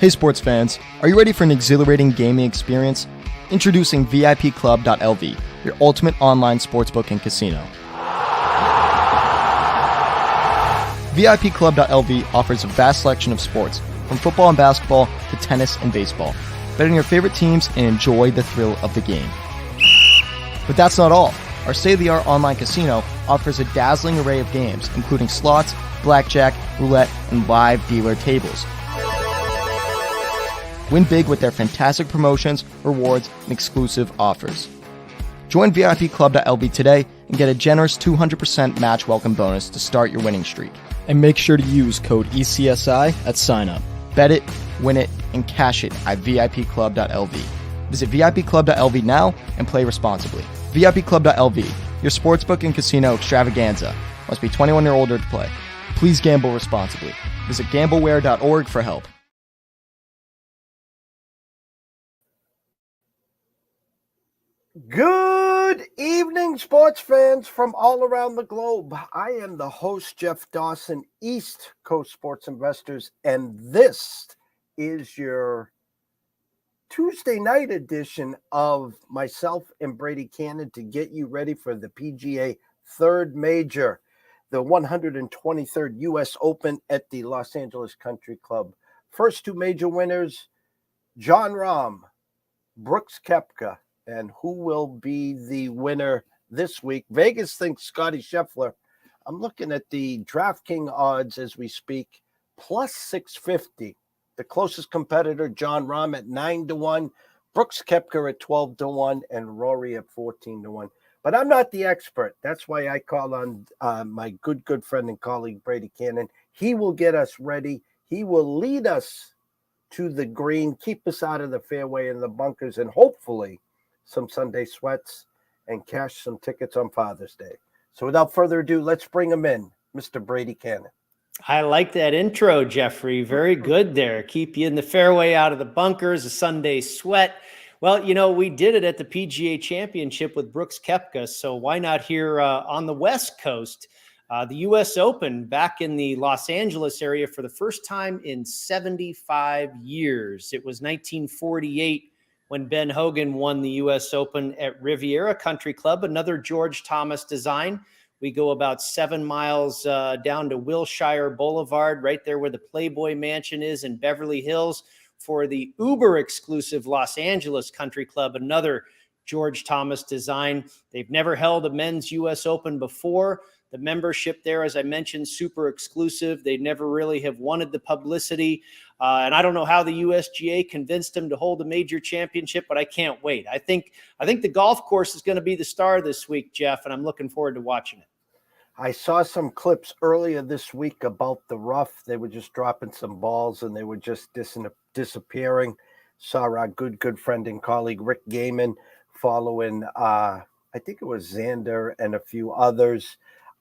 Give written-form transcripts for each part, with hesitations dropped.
Hey sports fans, are you ready for an exhilarating gaming experience? Introducing VIPclub.lv, your ultimate online sportsbook and casino. VIPclub.lv offers a vast selection of sports, from football and basketball to tennis and baseball. Bet on your favorite teams and enjoy the thrill of the game. But that's not all. Our state-of-the-art online casino offers a dazzling array of games, including slots, blackjack, roulette, and live dealer tables. Win big with their fantastic promotions, rewards, and exclusive offers. Join VIPclub.lv today and get a generous 200% match welcome bonus to start your winning streak. And make sure to use code ECSI at sign-up. Bet it, win it, and cash it at VIPclub.lv. Visit VIPclub.lv now and play responsibly. VIPclub.lv, your sportsbook and casino extravaganza. Must be 21 or older to play. Please gamble responsibly. Visit gambleware.org for help. Good evening, sports fans from all around the globe. I am the host, Jeff Dawson, East Coast Sports Investors, and this is your Tuesday night edition of myself and Brady Kannon to get you ready for the PGA third major, the 123rd U.S. Open at the Los Angeles Country Club. First two major winners, Jon Rahm, Brooks Koepka. And who will be the winner this week? Vegas thinks Scottie Scheffler. I'm looking at the DraftKings odds as we speak, plus 650. The closest competitor, Jon Rahm, at 9-1, Brooks Koepka at 12-1, and Rory at 14-1. But I'm not the expert. That's why I call on my good friend and colleague, Brady Kannon. He will get us ready. He will lead us to the green, keep us out of the fairway and the bunkers, and hopefully some Sunday sweats and cash some tickets on Father's Day. So without further ado, let's bring him in, Mr. Brady Kannon. I like that intro, Jeffrey. Very good there. Keep you in the fairway, out of the bunkers, a Sunday sweat. Well, you know, we did it at the PGA Championship with Brooks Koepka, so why not here on the West Coast? The U.S. Open back in the Los Angeles area for the first time in 75 years. It was 1948 when Ben Hogan won the U.S. Open at Riviera Country Club, another George Thomas design. We go about 7 miles down to Wilshire Boulevard, right there where the Playboy Mansion is in Beverly Hills, for the uber-exclusive Los Angeles Country Club, another George Thomas design. They've never held a men's U.S. Open before. The membership there, as I mentioned, super exclusive. They never really have wanted the publicity. And I don't know how the USGA convinced them to hold a major championship, but I can't wait. I think the golf course is going to be the star this week, Jeff, and I'm looking forward to watching it. I saw some clips earlier this week about the rough. They were just dropping some balls and they were just disappearing. Saw our good friend and colleague Rick Gaiman following, I think it was Xander and a few others.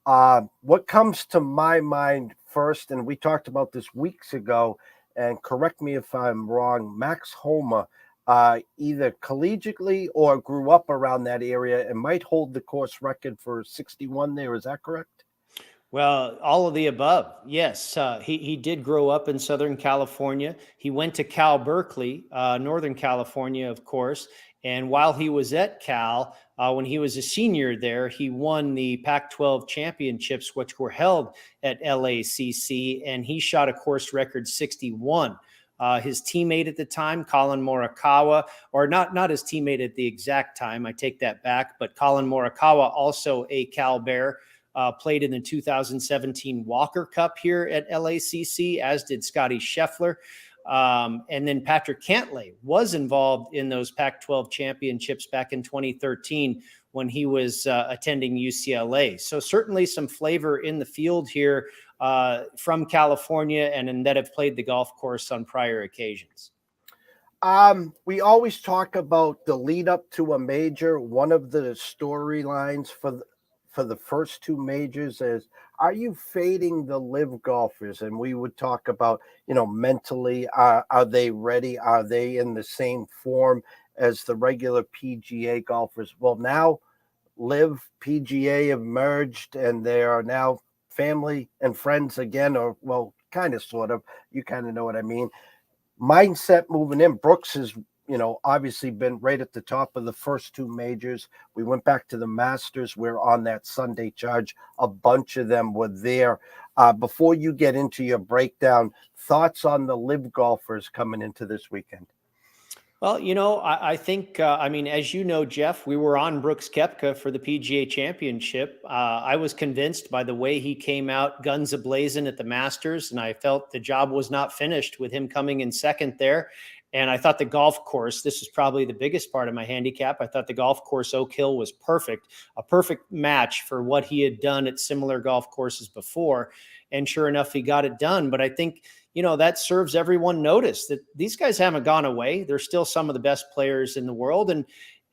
What comes to my mind first, and we talked about this weeks ago, and correct me if I'm wrong, Max Homa, either collegiately or grew up around that area and might hold the course record for 61 there. Is that correct? Well, all of the above. Yes. He did grow up in Southern California. He went to Cal Berkeley, Northern California, of course. And while he was at Cal, when he was a senior there, he won the Pac-12 championships, which were held at LACC, and he shot a course record 61. His teammate at the time, Colin Morikawa, or not his teammate at the exact time, I take that back, but Colin Morikawa, also a Cal Bear, played in the 2017 Walker Cup here at LACC, as did Scottie Scheffler. And then Patrick Cantlay was involved in those Pac-12 championships back in 2013 when he was attending UCLA. So certainly some flavor in the field here from California and that have played the golf course on prior occasions. We always talk about the lead up to a major. One of the storylines for the first two majors is, are you fading the live golfers? And we would talk about, mentally, are they ready? Are they in the same form as the regular PGA golfers? Well, now live PGA have merged and they are now family and friends again, or, well, kind of, sort of. You kind of know what I mean. mindset moving in. Brooks has, obviously been right at the top of the first two majors. We went back to the Masters. We're on that Sunday charge. A bunch of them were there. Before you get into your breakdown, thoughts on the live golfers coming into this weekend? Well, I think, as you know, Jeff, we were on Brooks Koepka for the PGA Championship. I was convinced by the way he came out guns a-blazing at the Masters, and I felt the job was not finished with him coming in second there. And I thought the golf course, this is probably the biggest part of my handicap. I thought the golf course Oak Hill was perfect, a perfect match for what he had done at similar golf courses before. And sure enough, he got it done. But I think, that serves everyone notice that these guys haven't gone away. They're still some of the best players in the world. And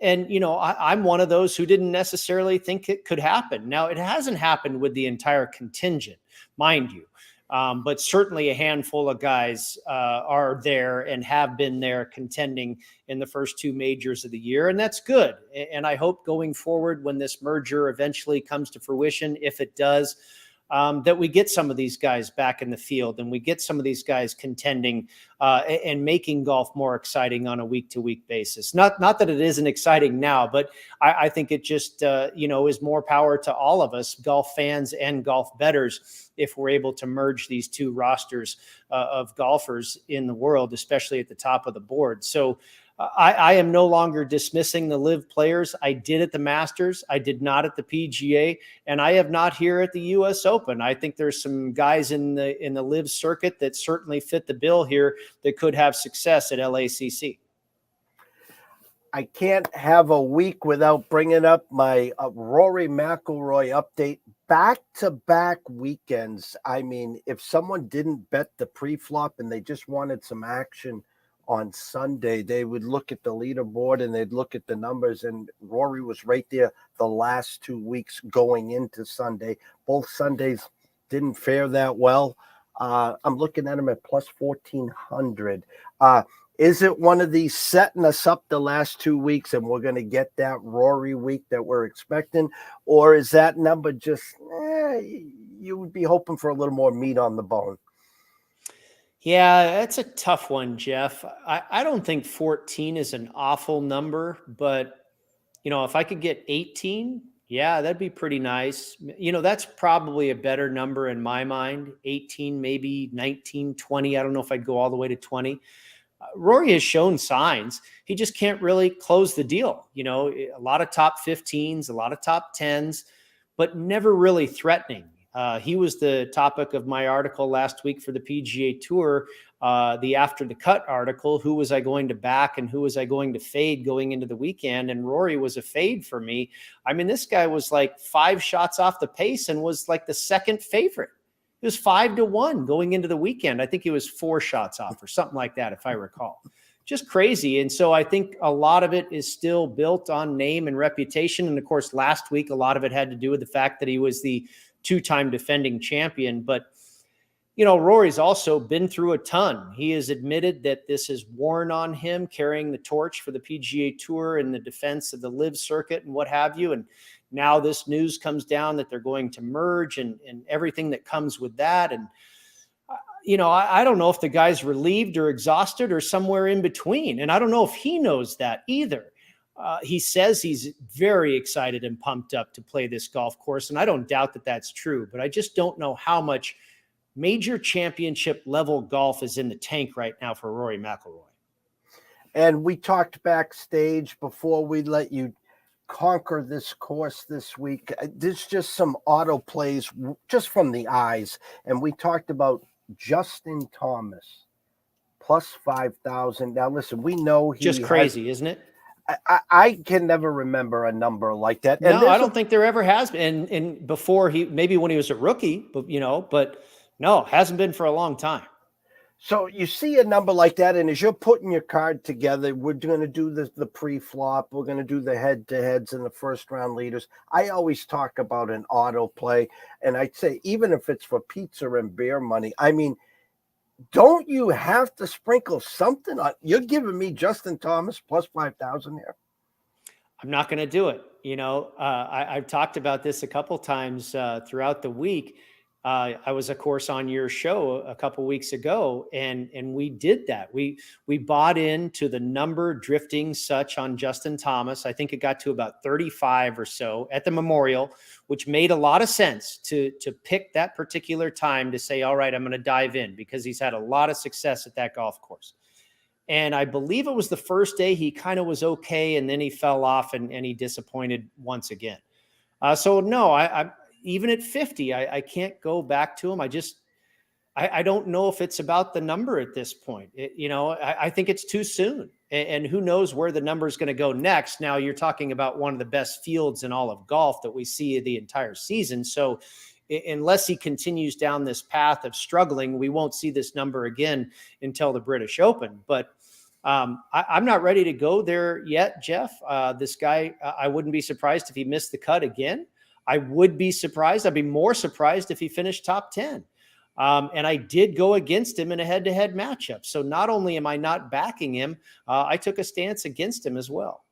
I'm one of those who didn't necessarily think it could happen. Now, it hasn't happened with the entire contingent, mind you. But certainly a handful of guys are there and have been there contending in the first two majors of the year. And that's good. And I hope going forward, when this merger eventually comes to fruition, if it does, that we get some of these guys back in the field and we get some of these guys contending and making golf more exciting on a week-to-week basis. Not that it isn't exciting now, but I think it just, is more power to all of us, golf fans and golf bettors, if we're able to merge these two rosters of golfers in the world, especially at the top of the board. So I am no longer dismissing the live players. I did at the Masters. I did not at the PGA, and I have not here at the U.S. Open. I think there's some guys in the live circuit that certainly fit the bill here that could have success at LACC. I can't have a week without bringing up my Rory McIlroy update. Back-to-back weekends. I mean, if someone didn't bet the pre-flop and they just wanted some action on Sunday, they would look at the leaderboard and they'd look at the numbers, and Rory was right there the last 2 weeks going into Sunday. Both Sundays didn't fare that well. I'm looking at him at plus 1,400. Is it one of these setting us up the last 2 weeks and we're going to get that Rory week that we're expecting? Or is that number just, you would be hoping for a little more meat on the bone? Yeah, that's a tough one, Jeff. I don't think 14 is an awful number, but, if I could get 18, yeah, that'd be pretty nice. That's probably a better number in my mind. 18, maybe 19, 20. I don't know if I'd go all the way to 20. Rory has shown signs. He just can't really close the deal. A lot of top 15s, a lot of top 10s, but never really threatening. He was the topic of my article last week for the PGA Tour, the After the Cut article. Who was I going to back and who was I going to fade going into the weekend? And Rory was a fade for me. I mean, this guy was like 5 shots off the pace and was like the second favorite. It was 5-1 going into the weekend. I think he was 4 shots off or something like that, if I recall. Just crazy. And so I think a lot of it is still built on name and reputation. And of course, last week, a lot of it had to do with the fact that he was the 2-time defending champion. But, Rory's also been through a ton. He has admitted that this has worn on him, carrying the torch for the PGA Tour and the defense of the live circuit and what have you. And now this news comes down that they're going to merge and everything that comes with that. And, I don't know if the guy's relieved or exhausted or somewhere in between. And I don't know if he knows that either. He says he's very excited and pumped up to play this golf course. And I don't doubt that that's true, but I just don't know how much major championship level golf is in the tank right now for Rory McIlroy. And we talked backstage before we let you conquer this course this week. There's just some auto plays just from the eyes. And we talked about Justin Thomas plus 5,000. Now, listen, we know he just crazy, isn't it? I can never remember a number like that. And no, I don't think there ever has been. And before maybe when he was a rookie, but no, hasn't been for a long time. So you see a number like that, and as you're putting your card together, we're going to do the pre-flop. We're going to do the head-to-heads and the first-round leaders. I always talk about an auto play, and I'd say even if it's for pizza and beer money, I mean, don't you have to sprinkle something on? You're giving me Justin Thomas plus 5,000 here. I'm not going to do it. I've talked about this a couple times throughout the week. I was, of course, on your show a couple weeks ago, and we did that. We bought into the number drifting such on Justin Thomas. I think it got to about 35 or so at the Memorial, which made a lot of sense to pick that particular time to say, all right, I'm going to dive in, because he's had a lot of success at that golf course. And I believe it was the first day he kind of was okay, and then he fell off and he disappointed once again. So no, I even at 50, I can't go back to him. I don't know if it's about the number at this point. I think it's too soon, and who knows where the number is going to go next. Now you're talking about one of the best fields in all of golf that we see the entire season. So unless he continues down this path of struggling, we won't see this number again until the British Open. But I'm not ready to go there yet, Jeff. This guy, I wouldn't be surprised if he missed the cut again. I would be surprised. I'd be more surprised if he finished top 10. And I did go against him in a head-to-head matchup. So not only am I not backing him, I took a stance against him as well.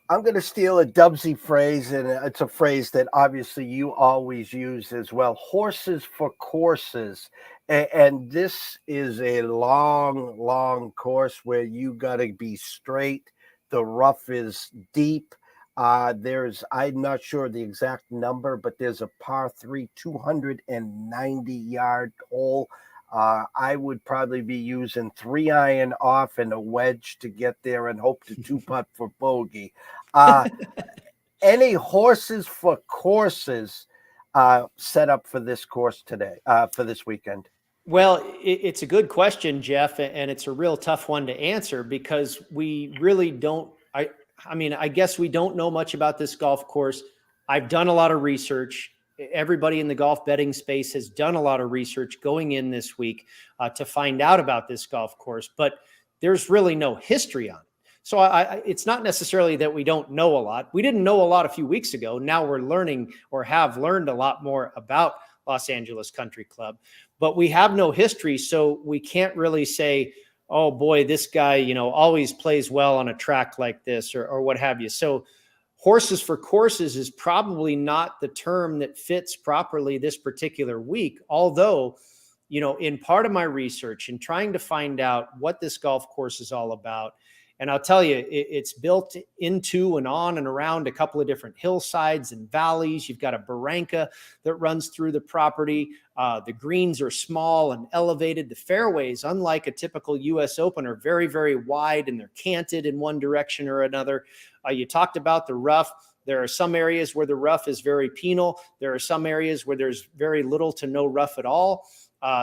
I'm going to steal a Dubsy phrase, and it's a phrase that obviously you always use as well. Horses for courses. And this is a long, long course where you got to be straight. The rough is deep. I'm not sure the exact number, but there's a par 3, 290-yard hole. I would probably be using 3-iron off and a wedge to get there and hope to 2-putt for bogey. Any horses for courses set up for this course today, for this weekend? Well, it's a good question, Jeff, and it's a real tough one to answer, because we really don't. I guess we don't know much about this golf course. I've done a lot of research. Everybody in the golf betting space has done a lot of research going in this week to find out about this golf course, but there's really no history on it. So it's not necessarily that we don't know a lot. We didn't know a lot a few weeks ago. Now we're learning, or have learned, a lot more about Los Angeles Country Club, but we have no history. So we can't really say, oh boy, this guy, always plays well on a track like this, or what have you. So horses for courses is probably not the term that fits properly this particular week. Although, in part of my research and trying to find out what this golf course is all about, and I'll tell you, it's built into and on and around a couple of different hillsides and valleys. You've got a barranca that runs through the property. The greens are small and elevated. The fairways, unlike a typical U.S. Open, are very, very wide, and they're canted in one direction or another. You talked about the rough. There are some areas where the rough is very penal. There are some areas where there's very little to no rough at all.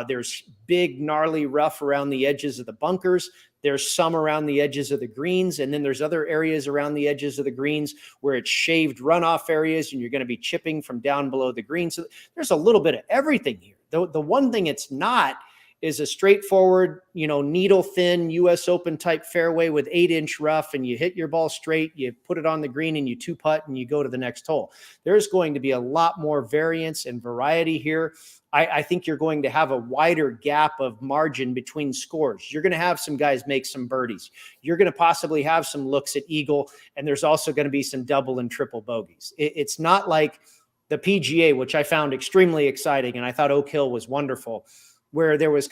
There's big, gnarly rough around the edges of the bunkers. There's some around the edges of the greens. And then there's other areas around the edges of the greens where it's shaved runoff areas, and you're going to be chipping from down below the green. So there's a little bit of everything here. The one thing it's not is a straightforward, needle thin US Open type fairway with 8-inch rough, and you hit your ball straight, you put it on the green, and you 2-putt, and you go to the next hole. There's going to be a lot more variance and variety here. I think you're going to have a wider gap of margin between scores. You're going to have some guys make some birdies. You're going to possibly have some looks at eagle, and there's also going to be some double and triple bogeys. It's not like the PGA, which I found extremely exciting, and I thought Oak Hill was wonderful, where there was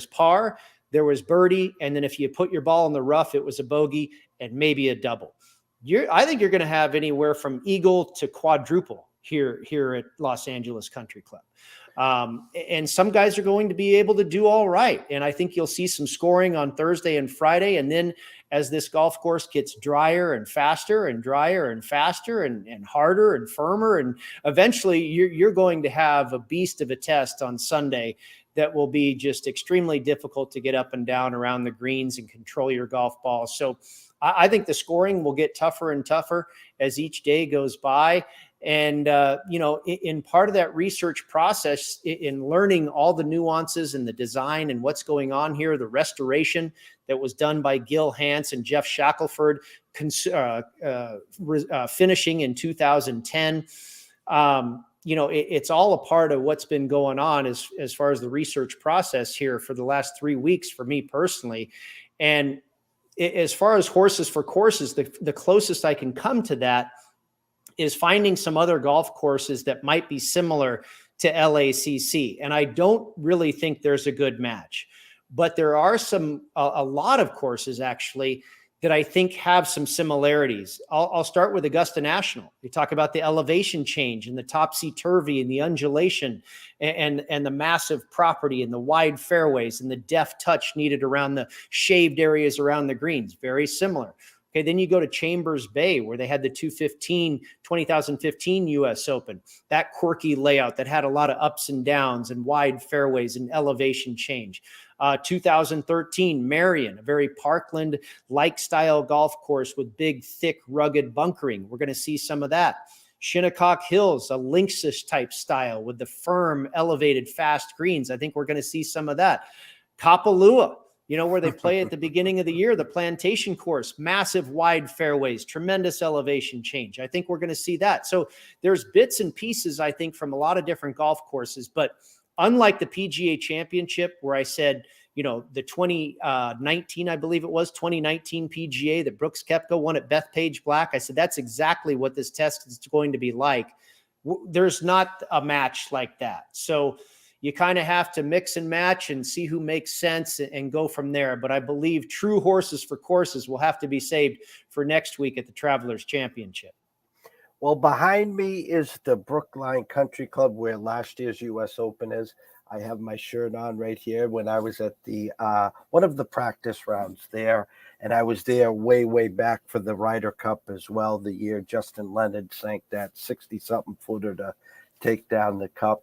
par, there was birdie, and then if you put your ball in the rough, it was a bogey and maybe a double. I think you're going to have anywhere from eagle to quadruple here at Los Angeles Country Club. And some guys are going to be able to do all right. And I think you'll see some scoring on Thursday and Friday. And then as this golf course gets drier and faster and drier and faster and harder and firmer, and eventually you're going to have a beast of a test on Sunday that will be just extremely difficult to get up and down around the greens and control your golf ball. So I think the scoring will get tougher and tougher as each day goes by. And, in part of that research process, in learning all the nuances and the design and what's going on here, the restoration that was done by Gil Hance and Jeff Shackelford, finishing in 2010, it's all a part of what's been going on as far as the research process here for the last 3 weeks for me personally. And as far as horses for courses, the closest I can come to that is finding some other golf courses that might be similar to LACC. And I don't really think there's a good match. But there are a lot of courses actually that I think have some similarities. I'll start with Augusta National. You talk about the elevation change and the topsy-turvy and the undulation and the massive property and the wide fairways and the deft touch needed around the shaved areas around the greens. Very similar. Okay, then you go to Chambers Bay, where they had the 2015 U.S. Open, that quirky layout that had a lot of ups and downs and wide fairways and elevation change. 2013 Marion, a very Parkland-like style golf course with big, thick, rugged bunkering. We're going to see some of that. Shinnecock Hills, a Linksys type style with the firm, elevated, fast greens. I think we're going to see some of that. Kapalua, where they play at the beginning of the year, the Plantation course, massive wide fairways, tremendous elevation change. I think we're going to see that. So there's bits and pieces, I think, from a lot of different golf courses. But unlike the PGA Championship, where I said, the 2019, I believe it was 2019 PGA that Brooks Koepka won at Bethpage Black, I said, that's exactly what this test is going to be like. There's not a match like that. So you kind of have to mix and match and see who makes sense and go from there. But I believe true horses for courses will have to be saved for next week at the Travelers Championship. Well, behind me is the Brookline Country Club where last year's U.S. Open is. I have my shirt on right here when I was at the one of the practice rounds there. And I was there way, way back for the Ryder Cup as well, the year Justin Leonard sank that 60-something footer to take down the cup.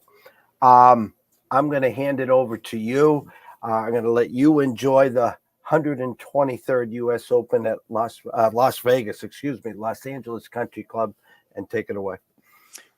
I'm going to hand it over to you. I'm going to let you enjoy the 123rd U.S. Open at Los Angeles Country Club, and take it away.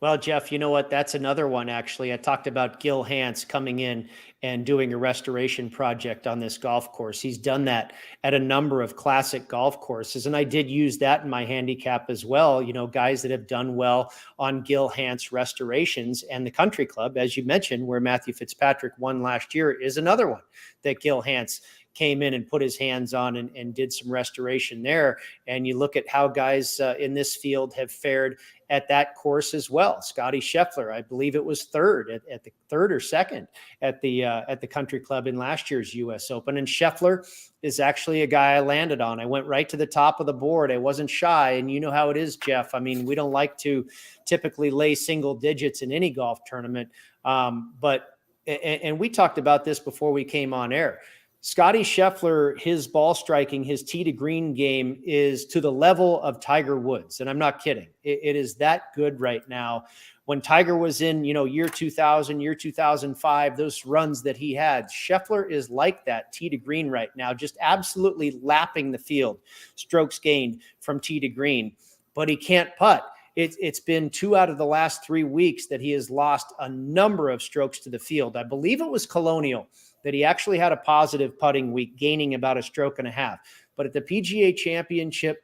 Well, Jeff, you know what? That's another one, actually. I talked about Gil Hanse coming in and doing a restoration project on this golf course. He's done that at a number of classic golf courses, and I did use that in my handicap as well. Guys that have done well on Gil Hanse restorations, and the Country Club, as you mentioned, where Matthew Fitzpatrick won last year, is another one that Gil Hanse came in and put his hands on and did some restoration there. And you look at how guys in this field have fared at that course as well. Scotty Scheffler, I believe it was third at the third or second at the Country Club in last year's U.S. Open. And Scheffler is actually a guy I landed on. I went right to the top of the board. I wasn't shy. And you know how it is, Jeff. I mean, we don't like to typically lay single digits in any golf tournament. But we talked about this before we came on air. Scotty Scheffler, his ball striking, his tee to green game is to the level of Tiger Woods. And I'm not kidding. It is that good right now. When Tiger was in, year 2000, year 2005, those runs that he had, Scheffler is like that tee to green right now, just absolutely lapping the field, strokes gained from tee to green, but he can't putt. It's been 2 out of the last 3 weeks that he has lost a number of strokes to the field. I believe it was Colonial that he actually had a positive putting week, gaining about a stroke and a half. But at the PGA Championship,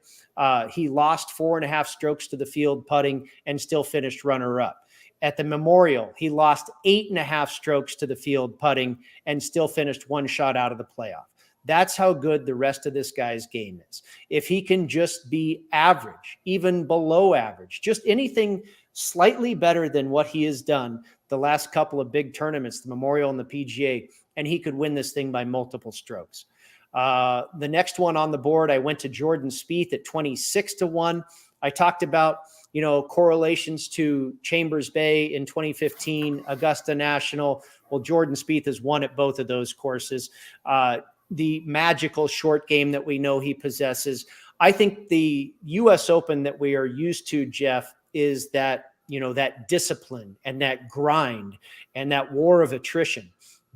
he lost 4.5 strokes to the field putting and still finished runner-up. At the Memorial, he lost 8.5 strokes to the field putting and still finished 1 shot out of the playoff. That's how good the rest of this guy's game is. If he can just be average, even below average, just anything slightly better than what he has done the last couple of big tournaments, the Memorial and the PGA, and he could win this thing by multiple strokes. The next one on the board, I went to Jordan Spieth at 26-1. I talked about, correlations to Chambers Bay in 2015, Augusta National. Well, Jordan Spieth has won at both of those courses. The magical short game that we know he possesses. I think the U.S. Open that we are used to, Jeff, is that, that discipline and that grind and that war of attrition.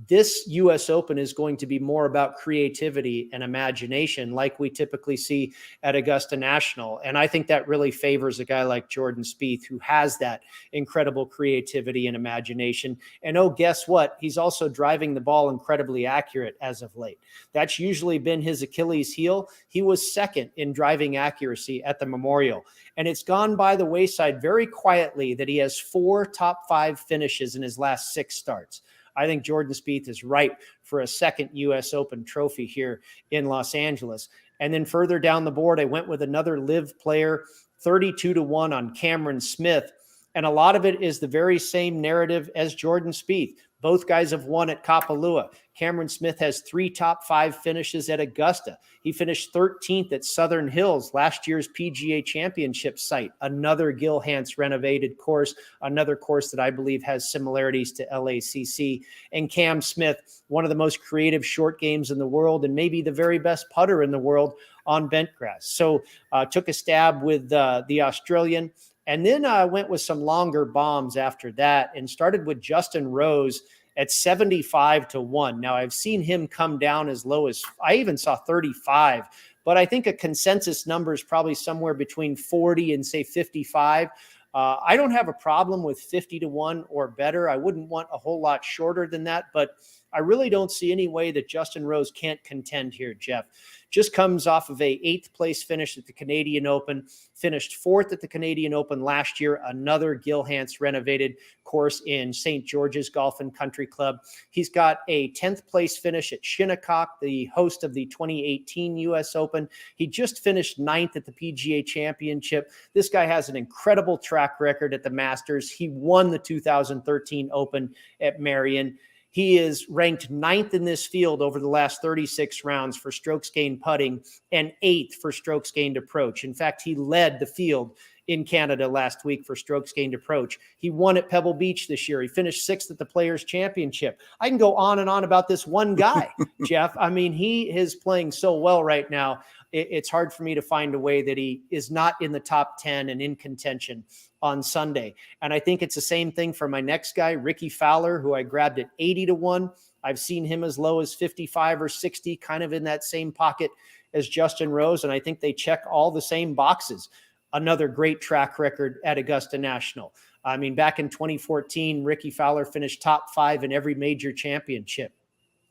This U.S. Open is going to be more about creativity and imagination like we typically see at Augusta National. And I think that really favors a guy like Jordan Spieth, who has that incredible creativity and imagination. And guess what? He's also driving the ball incredibly accurate as of late. That's usually been his Achilles heel. He was second in driving accuracy at the Memorial. And it's gone by the wayside very quietly that he has 4 top 5 finishes in his last 6 starts. I think Jordan Spieth is ripe for a second U.S. Open trophy here in Los Angeles. And then further down the board, I went with another LIV player, 32-1 on Cameron Smith. And a lot of it is the very same narrative as Jordan Spieth. Both guys have won at Kapalua. Cameron Smith has 3 top 5 finishes at Augusta. He finished 13th at Southern Hills, last year's PGA Championship site, another Gil Hanse renovated course, another course that I believe has similarities to LACC. And Cam Smith, one of the most creative short games in the world and maybe the very best putter in the world on bent grass. So took a stab with the Australian. And then I went with some longer bombs after that and started with Justin Rose at 75-1. Now, I've seen him come down as low as, I even saw 35, but I think a consensus number is probably somewhere between 40 and say 55. I don't have a problem with 50-1 or better. I wouldn't want a whole lot shorter than that, but I really don't see any way that Justin Rose can't contend here, Jeff. Just comes off of a 8th place finish at the Canadian Open, finished 4th at the Canadian Open last year, another Gil Hanse renovated course in St. George's Golf and Country Club. He's got a 10th place finish at Shinnecock, the host of the 2018 US Open. He just finished 9th at the PGA Championship. This guy has an incredible track record at the Masters. He won the 2013 Open at Marion. He is ranked 9th in this field over the last 36 rounds for strokes gained putting and 8th for strokes gained approach. In fact, he led the field in Canada last week for strokes gained approach. He won at Pebble Beach this year. He finished 6th at the Players Championship. I can go on and on about this one guy, Jeff. I mean, he is playing so well right now. It's hard for me to find a way that he is not in the top 10 and in contention on Sunday. And I think it's the same thing for my next guy, Ricky Fowler, who I grabbed at 80-1. I've seen him as low as 55 or 60, kind of in that same pocket as Justin Rose. And I think they check all the same boxes. Another great track record at Augusta National. I mean, back in 2014, Ricky Fowler finished top 5 in every major championship.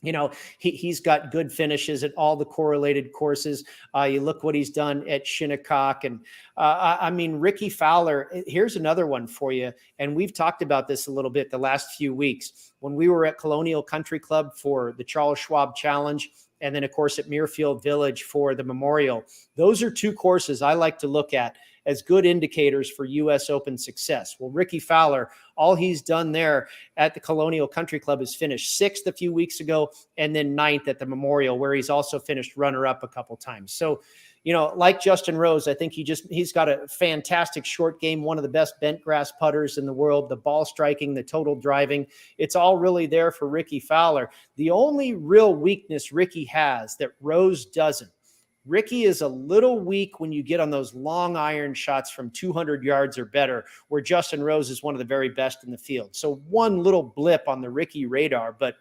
You know, he's got good finishes at all the correlated courses. You look what he's done at Shinnecock. And I mean, Ricky Fowler, here's another one for you. And we've talked about this a little bit the last few weeks. When we were at Colonial Country Club for the Charles Schwab Challenge, and then, of course, at Muirfield Village for the Memorial, those are 2 courses I like to look at as good indicators for U.S. Open success. Well, Ricky Fowler, all he's done there at the Colonial Country Club is finished 6th a few weeks ago and then 9th at the Memorial, where he's also finished runner-up a couple times. So, you know, like Justin Rose, I think he's got a fantastic short game, one of the best bent grass putters in the world, the ball striking, the total driving. It's all really there for Ricky Fowler. The only real weakness Ricky has that Rose doesn't, Ricky is a little weak when you get on those long iron shots from 200 yards or better, where Justin Rose is one of the very best in the field. So one little blip on the Ricky radar, but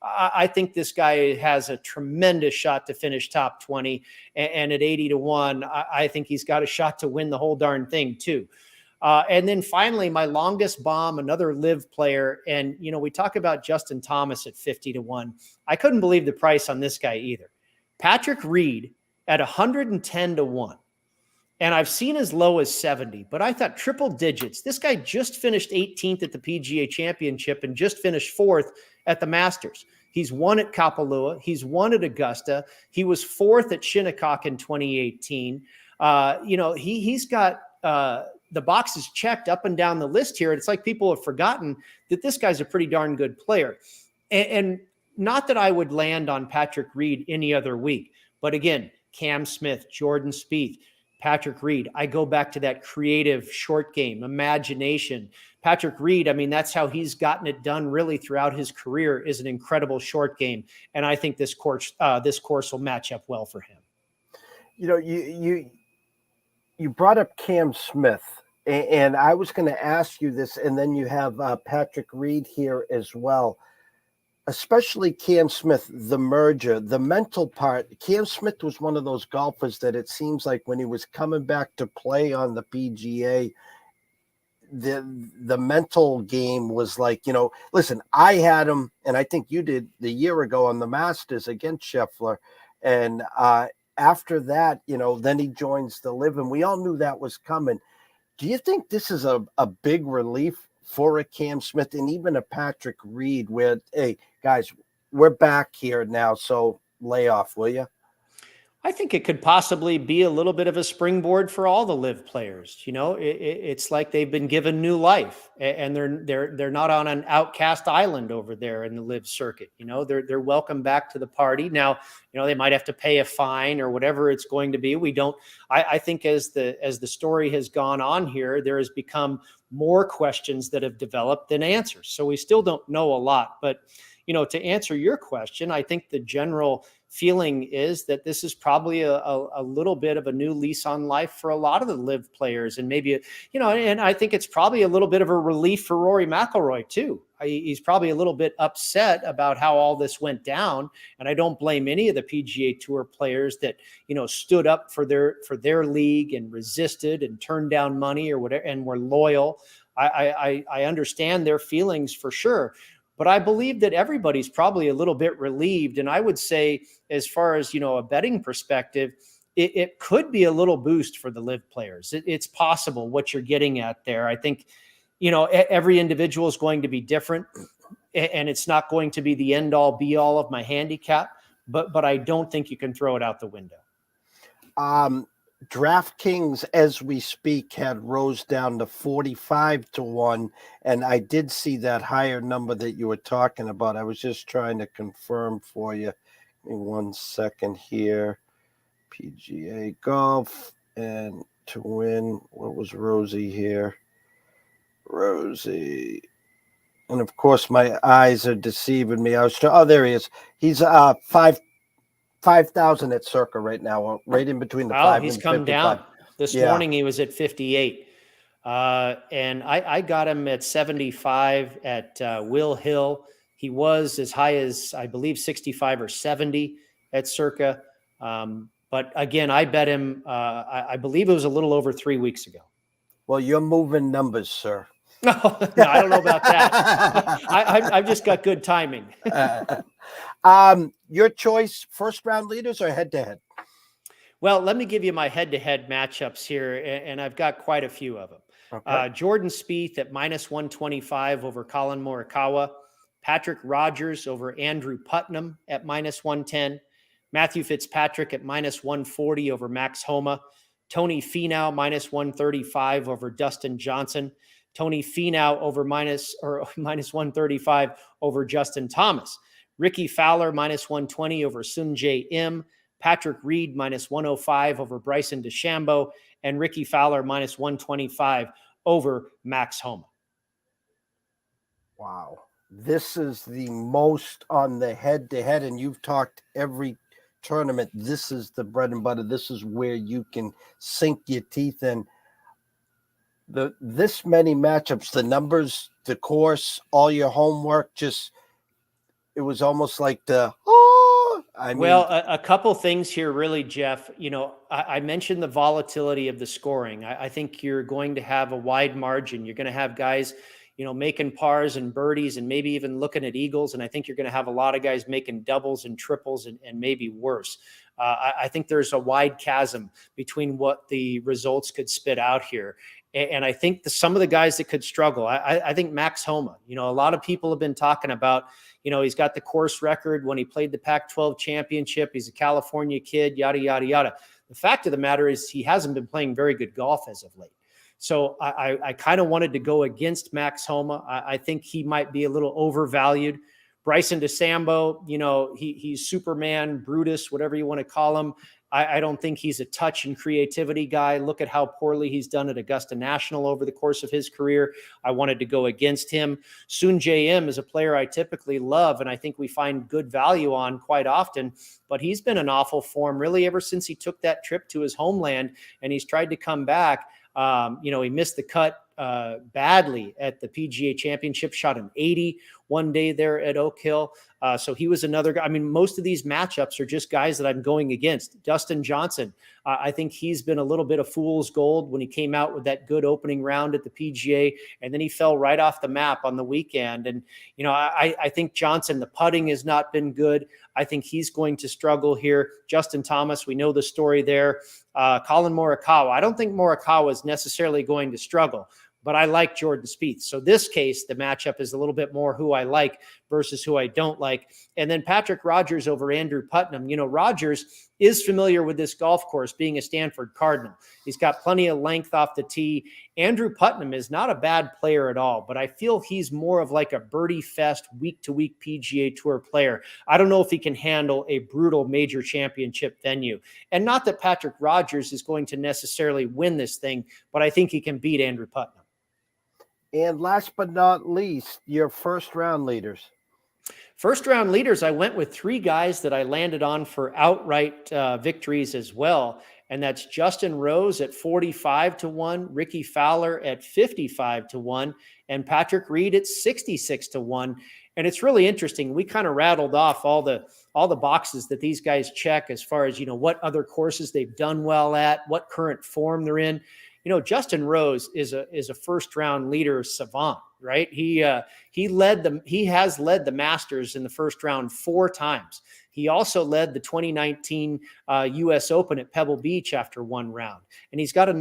I think this guy has a tremendous shot to finish top 20. And at 80-1, I think he's got a shot to win the whole darn thing too. And then finally, my longest bomb, another live player. And, you know, we talk about Justin Thomas at 50-1. I couldn't believe the price on this guy either. Patrick Reed at 110-1. And I've seen as low as 70, but I thought triple digits. This guy just finished 18th at the PGA Championship and just finished 4th at the Masters. He's won at Kapalua. He's won at Augusta. He was 4th at Shinnecock in 2018. You know, he's got the boxes checked up and down the list here. It's like people have forgotten that this guy's a pretty darn good player. And not that I would land on Patrick Reed any other week, but again, Cam Smith, Jordan Spieth, Patrick Reed. I go back to that creative short game, imagination. Patrick Reed, I mean, that's how he's gotten it done really throughout his career, is an incredible short game. And I think this course will match up well for him. You know, you brought up Cam Smith, and I was going to ask you this, and then you have Patrick Reed here as well. Especially Cam Smith, the merger, the mental part. Cam Smith was one of those golfers that it seems like when he was coming back to play on the PGA, the mental game was like, you know, listen, I had him, and I think you did the year ago on the Masters against Scheffler. And after that, you know, then he joins the Live, and we all knew that was coming. Do you think this is a big relief for a Cam Smith and even a Patrick Reed where, hey, guys, we're back here now, so lay off, will you? I think it could possibly be a little bit of a springboard for all the live players. It's like they've been given new life, and they're not on an outcast island over there in the live circuit. They're welcome back to the party. Now, they might have to pay a fine or whatever it's going to be. We don't. I think as the story has gone on here, there has become more questions that have developed than answers. So we still don't know a lot, but to answer your question, I think the general feeling is that this is probably a little bit of a new lease on life for a lot of the live players. And maybe, and I think it's probably a little bit of a relief for Rory McIlroy too. He's probably a little bit upset about how all this went down. And I don't blame any of the PGA Tour players that, stood up for their league and resisted and turned down money or whatever, and were loyal. I understand their feelings for sure. But I believe that everybody's probably a little bit relieved. And I would say, as far as, a betting perspective, it could be a little boost for the live players. It's possible what you're getting at there. I think, every individual is going to be different, and it's not going to be the end all be all of my handicap, but I don't think you can throw it out the window. DraftKings, as we speak, had rose down to 45-1, and I did see that higher number that you were talking about. I was just trying to confirm for you. Give me 1 second here. PGA Golf, and to win, what was Rosie here? Rosie. And of course, my eyes are deceiving me. There he is. He's 5,000 at circa right now, right in between the 5 he's and come 55. down. This morning he was at 58. And I got him at 75 at Will Hill. He was as high as, I believe, 65 or 70 at circa. But again, I bet him, I believe it was a little over 3 weeks ago. Well, you're moving numbers, sir. No, I don't know about that. I've just got good timing. Your choice, first round leaders or head to head? Well, let me give you my head to head matchups here, and I've got quite a few of them. Okay. Jordan Spieth at -125 over Colin Morikawa. Patrick Rogers over Andrew Putnam at -110. Matthew Fitzpatrick at -140 over Max Homa. Tony Finau -135 over Dustin Johnson. Tony Finau over -135 over Justin Thomas. Ricky Fowler -120 over Sungjae Im. Patrick Reed -105 over Bryson DeChambeau, and Ricky Fowler -125 over Max Homa. Wow. This is the most on the head to head, and you've talked every tournament. This is the bread and butter. This is where you can sink your teeth in. This many matchups, the numbers, the course, all your homework, it was almost like a couple things here, really, Jeff. I mentioned the volatility of the scoring. I think you're going to have a wide margin. You're going to have guys, making pars and birdies and maybe even looking at eagles. And I think you're going to have a lot of guys making doubles and triples and maybe worse. I think there's a wide chasm between what the results could spit out here. And I think some of the guys that could struggle, I think Max Homa, a lot of people have been talking about, he's got the course record when he played the Pac-12 championship. He's a California kid, yada, yada, yada. The fact of the matter is he hasn't been playing very good golf as of late. So I kind of wanted to go against Max Homa. I think he might be a little overvalued. Bryson DeChambeau, he's Superman, Brutus, whatever you want to call him. I don't think he's a touch and creativity guy. Look at how poorly he's done at Augusta National over the course of his career. I wanted to go against him. Sungjae Im is a player I typically love, and I think we find good value on quite often, but he's been in awful form really ever since he took that trip to his homeland, and he's tried to come back. He missed the cut badly at the PGA Championship, shot an 80 one day there at Oak Hill. So he was another guy. I mean, most of these matchups are just guys that I'm going against. Dustin Johnson, I think he's been a little bit of fool's gold when he came out with that good opening round at the PGA, and then he fell right off the map on the weekend. And, I think Johnson, the putting has not been good. I think he's going to struggle here. Justin Thomas, we know the story there. Colin Morikawa, I don't think Morikawa is necessarily going to struggle, but I like Jordan Spieth. So this case, the matchup is a little bit more who I like versus who I don't like. And then Patrick Rogers over Andrew Putnam. Rogers is familiar with this golf course, being a Stanford Cardinal. He's got plenty of length off the tee. Andrew Putnam is not a bad player at all, but I feel he's more of like a birdie fest week-to-week PGA Tour player. I don't know if he can handle a brutal major championship venue. And not that Patrick Rogers is going to necessarily win this thing, but I think he can beat Andrew Putnam. And last but not least, your first round leaders. First round leaders, I went with three guys that I landed on for outright victories as well. And that's Justin Rose at 45-1, Ricky Fowler at 55-1, and Patrick Reed at 66-1. And it's really interesting. We kind of rattled off all the boxes that these guys check as far as, what other courses they've done well at, what current form they're in. Justin Rose is a first round leader savant, right? He has led the Masters in the first round 4 times. He also led the 2019 U.S. Open at Pebble Beach after 1 round, and he's got a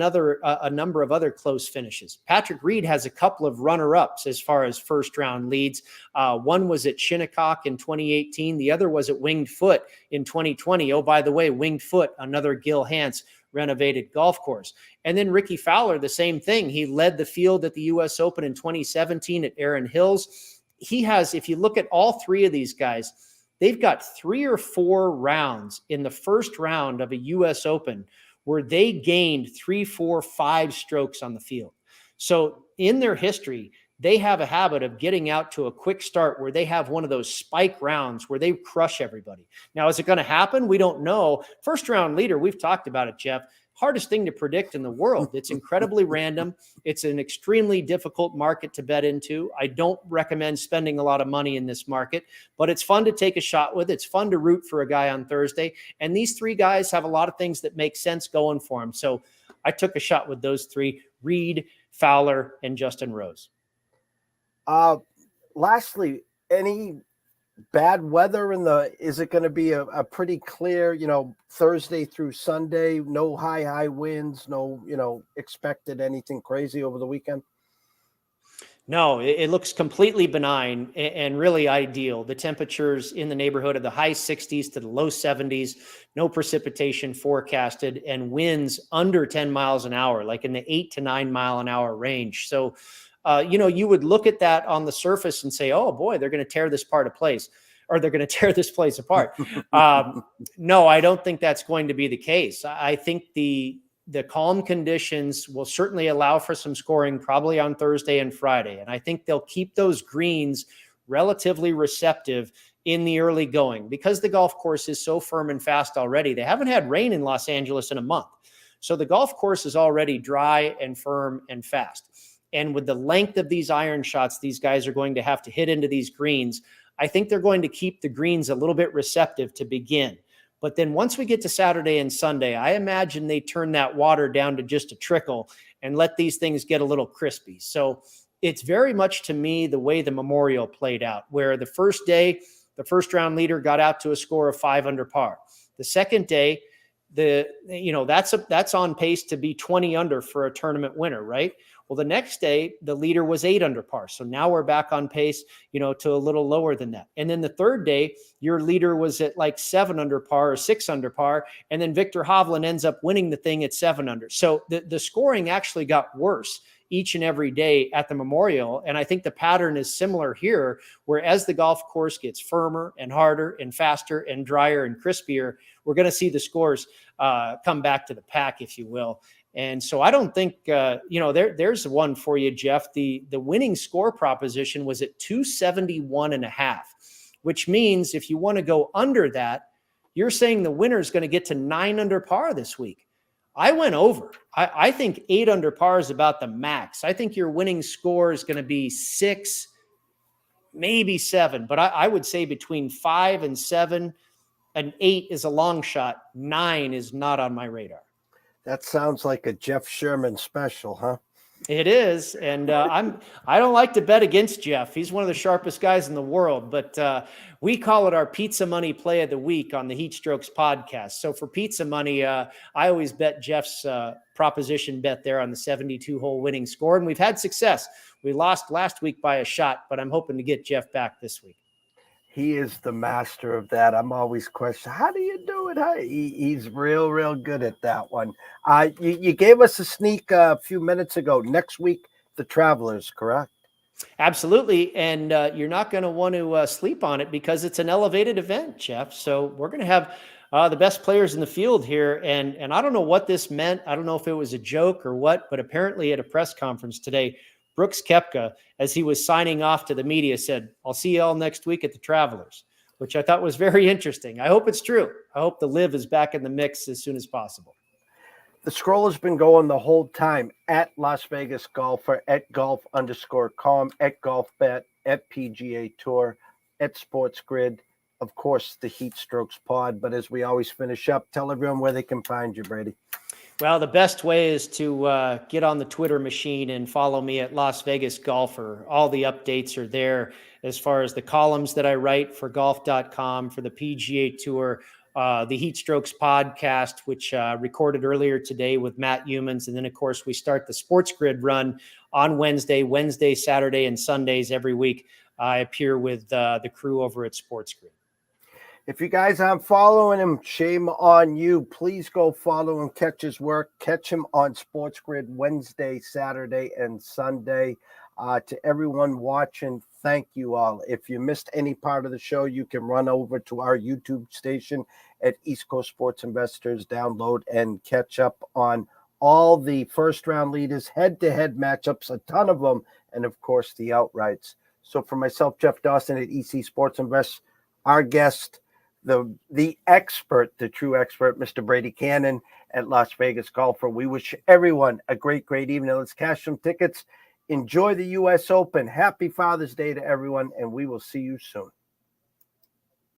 number of other close finishes. Patrick Reed has a couple of runner-ups as far as first round leads. One was at Shinnecock in 2018. The other was at Winged Foot in 2020. Oh, by the way, Winged Foot, another Gil Hanse renovated golf course. And then Ricky Fowler, the same thing. He led the field at the U.S. Open in 2017 at Erin Hills. He has, if you look at all 3 of these guys, they've got 3 or 4 rounds in the first round of a U.S. Open where they gained 3, 4, 5 strokes on the field. So in their history, they have a habit of getting out to a quick start where they have one of those spike rounds where they crush everybody. Now, is it going to happen? We don't know. First round leader, we've talked about it, Jeff. Hardest thing to predict in the world. It's incredibly random. It's an extremely difficult market to bet into. I don't recommend spending a lot of money in this market, but it's fun to take a shot with. It's fun to root for a guy on Thursday. And these 3 guys have a lot of things that make sense going for them. So I took a shot with those 3, Reed, Fowler, and Justin Rose. Lastly, any bad weather is it going to be a pretty clear, Thursday through Sunday, no high winds, no, expected anything crazy over the weekend? No, it looks completely benign and really ideal. The temperatures in the neighborhood of the high 60s to the low 70s, no precipitation forecasted, and winds under 10 miles an hour, like in the 8 to 9 mile an hour range. So you would look at that on the surface and say, oh boy, they're going to tear this part of place, or they're going to tear this place apart. No, I don't think that's going to be the case. I think the calm conditions will certainly allow for some scoring probably on Thursday and Friday. And I think they'll keep those greens relatively receptive in the early going because the golf course is so firm and fast already. They haven't had rain in Los Angeles in a month. So the golf course is already dry and firm and fast. And with the length of these iron shots, these guys are going to have to hit into these greens. I think they're going to keep the greens a little bit receptive to begin. But then once we get to Saturday and Sunday, I imagine they turn that water down to just a trickle and let these things get a little crispy. So it's very much to me the way the Memorial played out, where the first day, the first round leader got out to a score of 5 under par. The second day, that's on pace to be 20 under for a tournament winner, right? Well, the next day, the leader was 8 under par. So now we're back on pace, to a little lower than that. And then the third day, your leader was at like 7 under par or 6 under par. And then Victor Hovland ends up winning the thing at 7 under. So the scoring actually got worse each and every day at the Memorial. And I think the pattern is similar here, where as the golf course gets firmer and harder and faster and drier and crispier, we're going to see the scores come back to the pack, if you will. And so I don't think, there's one for you, Jeff. The winning score proposition was at 271.5, which means if you want to go under that, you're saying the winner is going to get to 9 under par this week. I went over. I think 8 under par is about the max. I think your winning score is going to be 6, maybe 7, but I would say between 5 and 7, and 8 is a long shot. 9 is not on my radar. That sounds like a Jeff Sherman special, huh? It is, and I don't like to bet against Jeff. He's one of the sharpest guys in the world, but we call it our pizza money play of the week on the Heat Strokes podcast. So for pizza money, I always bet Jeff's proposition bet there on the 72-hole winning score, and we've had success. We lost last week by a shot, but I'm hoping to get Jeff back this week. He is the master of that. I'm always questioning, how do you do it? He's real good at that one. You gave us a sneak a few minutes ago. Next week, the Travelers, correct? Absolutely. And you're not going to want to sleep on it because it's an elevated event, Jeff. So we're going to have the best players in the field here. And I don't know what this meant. I don't know if it was a joke or what, but apparently at a press conference today, Brooks Koepka, as he was signing off to the media, said, "I'll see you all next week at the Travelers," which I thought was very interesting. I hope it's true. I hope the Live is back in the mix as soon as possible. The scroll has been going the whole time at Las Vegas Golfer, at golf_com, at GolfBet, at PGA Tour, at Sports Grid, of course, the Heat Strokes pod. But as we always finish up, tell everyone where they can find you, Brady. Well, the best way is to get on the Twitter machine and follow me at Las Vegas Golfer. All the updates are there as far as the columns that I write for golf.com, for the PGA Tour, the Heat Strokes podcast, which recorded earlier today with Matt Humans. And then, of course, we start the Sports Grid run on Wednesday, Saturday, and Sundays every week. I appear with the crew over at Sports Grid. If you guys aren't following him, shame on you. Please go follow him, catch his work, catch him on Sports Grid Wednesday, Saturday, and Sunday. To everyone watching, thank you all. If you missed any part of the show, you can run over to our YouTube station at East Coast Sports Investors, download and catch up on all the first round leaders, head-to-head matchups, a ton of them, and of course the outrights. So for myself, Jeff Dawson at EC Sports Invest, our guest, the expert, the true expert, Mr. Brady Kannon at Las Vegas Golfer. We wish everyone a great evening. Let's cash some tickets. Enjoy the U.S. Open. Happy Father's Day to everyone, and we will see you soon.